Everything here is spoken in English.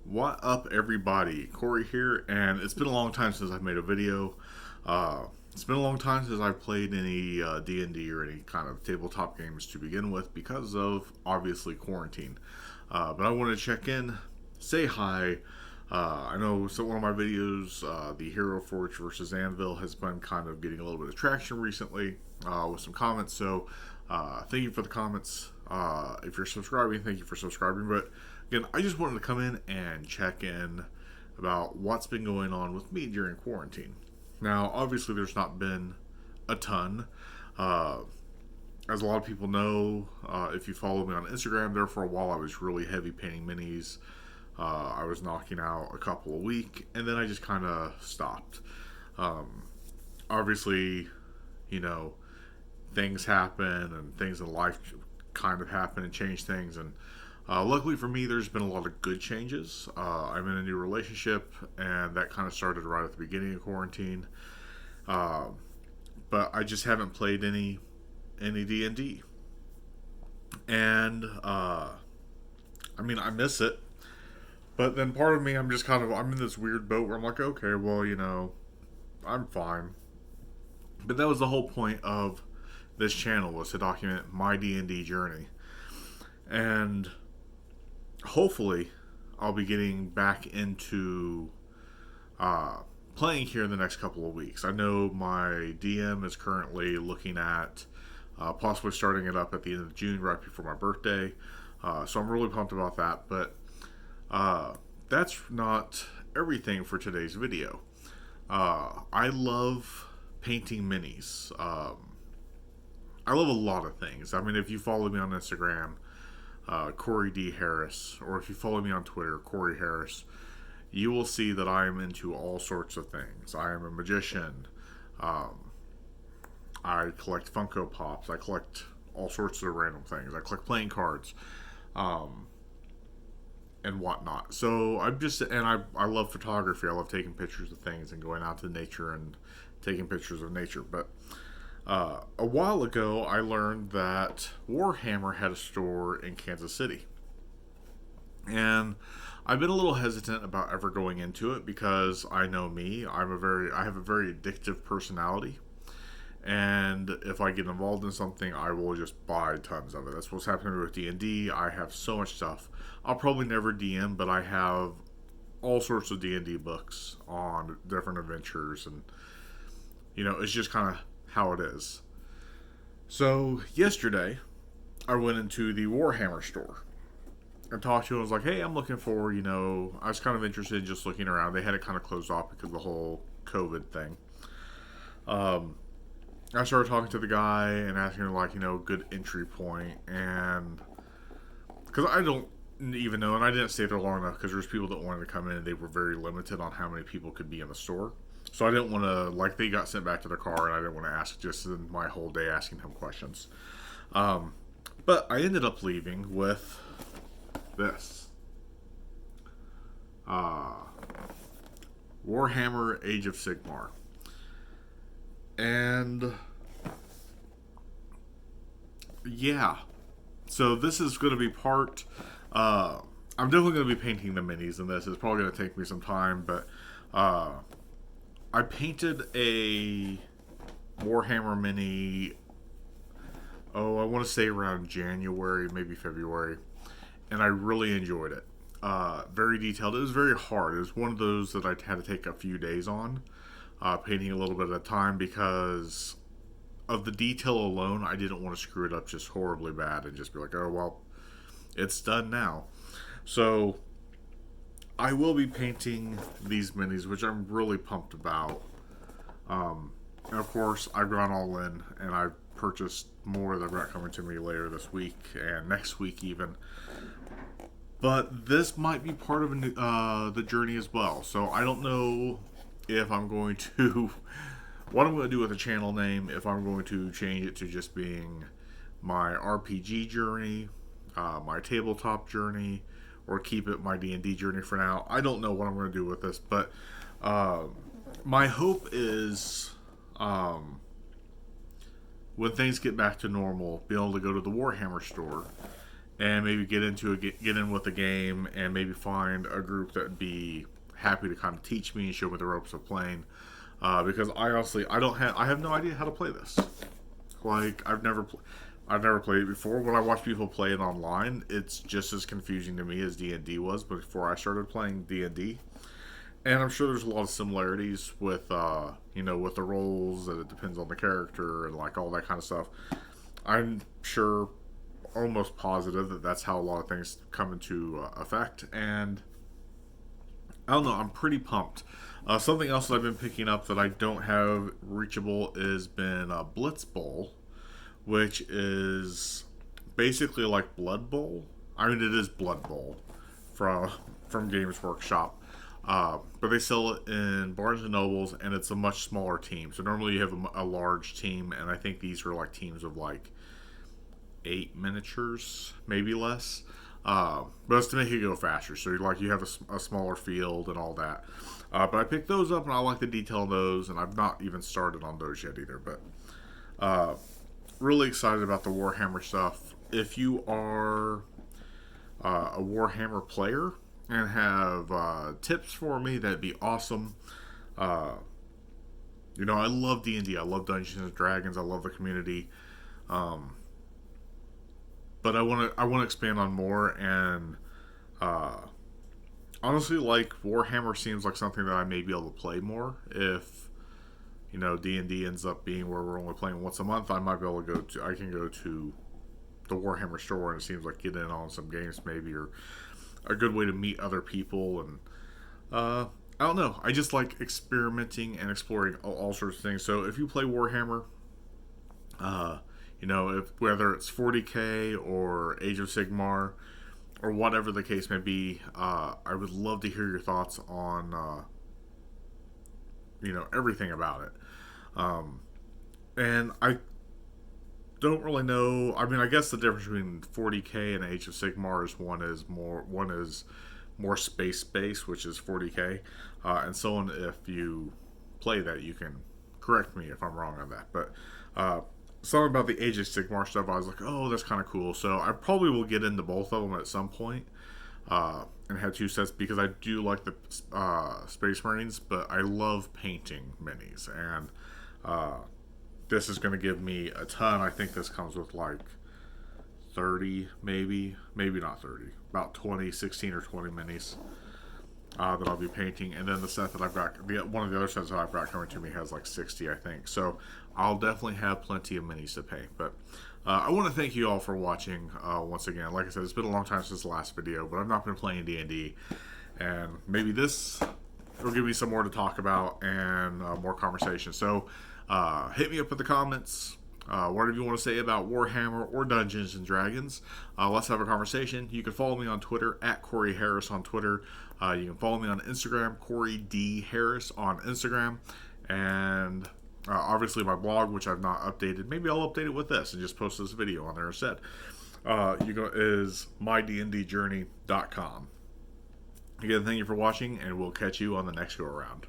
What up, everybody? Corey here, and it's been a long time since I've made a video. It's been a long time since I've played any D&D or any kind of tabletop games to begin with because of, obviously, quarantine. But I want to check in, say hi. I know one of my videos, the Hero Forge versus Anvil, has been kind of getting a little bit of traction recently with some comments, so thank you for the comments. If you're subscribing, thank you for subscribing. But again, I just wanted to come in and check in about what's been going on with me during quarantine. Now, obviously, there's not been a ton. Uh, as a lot of people know, if you follow me on Instagram, there for a while I was really heavy painting minis. I was knocking out a couple a week, and then I just kind of stopped. Um, Obviously, you know, things happen and things in life kind of happen and change things. And luckily for me, there's been a lot of good changes. I'm in a new relationship, and that kind of started right at the beginning of quarantine. Uh, but I just haven't played any D&D, and I mean, I miss it. But then part of me, I'm in this weird boat where I'm like, okay, well, I'm fine. But that was the whole point of this channel, was to document my D&D journey. And hopefully I'll be getting back into uh, playing here in the next couple of weeks. I know my DM is currently looking at possibly starting it up at the end of June, right before my birthday. So I'm really pumped about that. But that's not everything for today's video. I love painting minis. I love a lot of things. I mean, if you follow me on Instagram, Corey D. Harris, or if you follow me on Twitter, Corey Harris, you will see that I am into all sorts of things. I am a magician. Um, I collect Funko Pops. I collect all sorts of random things. I collect playing cards, um, and whatnot. So I love photography. I love taking pictures of things and going out to nature and taking pictures of nature. But a while ago, I learned that Warhammer had a store in Kansas City. And I've been a little hesitant about ever going into it because I know me. I have a very addictive personality. And if I get involved in something, I will just buy tons of it. That's what's happening with D&D. I have so much stuff. I'll probably never DM, but I have all sorts of D&D books on different adventures, and it's just kind of how it is. So yesterday, I went into the Warhammer store and talked to him. I was like, "Hey, I'm looking for I was kind of interested in just looking around. They had it kind of closed off because of the whole COVID thing." I started talking to the guy and asking him good entry point, and because I don't even know, and I didn't stay there long enough because there's people that wanted to come in and they were very limited on how many people could be in the store. So I didn't want to, they got sent back to their car, and I didn't want to ask just my whole day asking him questions. But I ended up leaving with this Warhammer Age of Sigmar. And yeah, so this is going to be I'm definitely going to be painting the minis in this. It's probably going to take me some time, but I painted a Warhammer mini, I want to say around January, maybe February, and I really enjoyed it. Very detailed. It was very hard. It was one of those that I had to take a few days on, painting a little bit at a time because of the detail alone. I didn't want to screw it up just horribly bad and just be like, oh, well, it's done now. So I will be painting these minis, which I'm really pumped about. And of course, I've gone all in, and I've purchased more that are coming to me later this week and next week even. But this might be part of the journey as well. So I don't know if I'm going to what I'm going to do with the channel name. If I'm going to change it to just being my RPG journey, my tabletop journey, or keep it my D&D journey for now. I don't know what I'm going to do with this, but my hope is when things get back to normal, be able to go to the Warhammer store and maybe get in with the game, and maybe find a group that would be happy to kind of teach me and show me the ropes of playing. Because I have no idea how to play this. Like I've never played it before. When I watch people play it online, it's just as confusing to me as D&D was before I started playing D&D. And I'm sure there's a lot of similarities with with the roles, that it depends on the character and like all that kind of stuff. I'm sure, almost positive, that that's how a lot of things come into effect. And I don't know, I'm pretty pumped. Something else that I've been picking up that I don't have reachable has been Blitz Bowl, which is basically like Blood Bowl. I mean, it is Blood Bowl from Games Workshop. But they sell it in Barnes and Nobles, and it's a much smaller team. So normally you have a large team, and I think these are like teams of like 8 miniatures, maybe less. But it's to make it go faster. So you have a smaller field and all that. But I picked those up, and I like the detail on those, and I've not even started on those yet either. But really excited about the Warhammer stuff. If you are a Warhammer player and have tips for me, that'd be awesome. I love D&D. I love Dungeons and Dragons. I love the community. But I want to expand on more, and honestly, like, Warhammer seems like something that I may be able to play more. If D&D ends up being where we're only playing once a month, I might be able to I can go to the Warhammer store, and it seems like get in on some games maybe, or a good way to meet other people. And I don't know, I just like experimenting and exploring all sorts of things. So if you play Warhammer, if whether it's 40K or Age of Sigmar or whatever the case may be, I would love to hear your thoughts on everything about it. And I don't really know. I mean, I guess the difference between 40K and Age of Sigmar is one is more space based, which is 40K, and so on. If you play that, you can correct me if I'm wrong on that. But something about the Age of Sigmar stuff, I was like, oh, that's kind of cool. So I probably will get into both of them at some point, and have two sets, because I do like the Space Marines, but I love painting minis, and this is going to give me a ton. I think this comes with like 30, maybe not 30, about 20, 16 or 20 minis that I'll be painting. And then the set that I've got, one of the other sets that I've got coming to me has like 60, I think. So I'll definitely have plenty of minis to paint. But I want to thank you all for watching once again. Like I said, it's been a long time since the last video, but I've not been playing D&D. And maybe this will give me some more to talk about and more conversation. So hit me up in the comments. Whatever you want to say about Warhammer or Dungeons and Dragons. Let's have a conversation. You can follow me on Twitter at Corey Harris on Twitter. You can follow me on Instagram, Corey D. Harris on Instagram. And obviously my blog, which I've not updated. Maybe I'll update it with this and just post this video on there instead. Is mydndjourney.com. Again, thank you for watching, and we'll catch you on the next go around.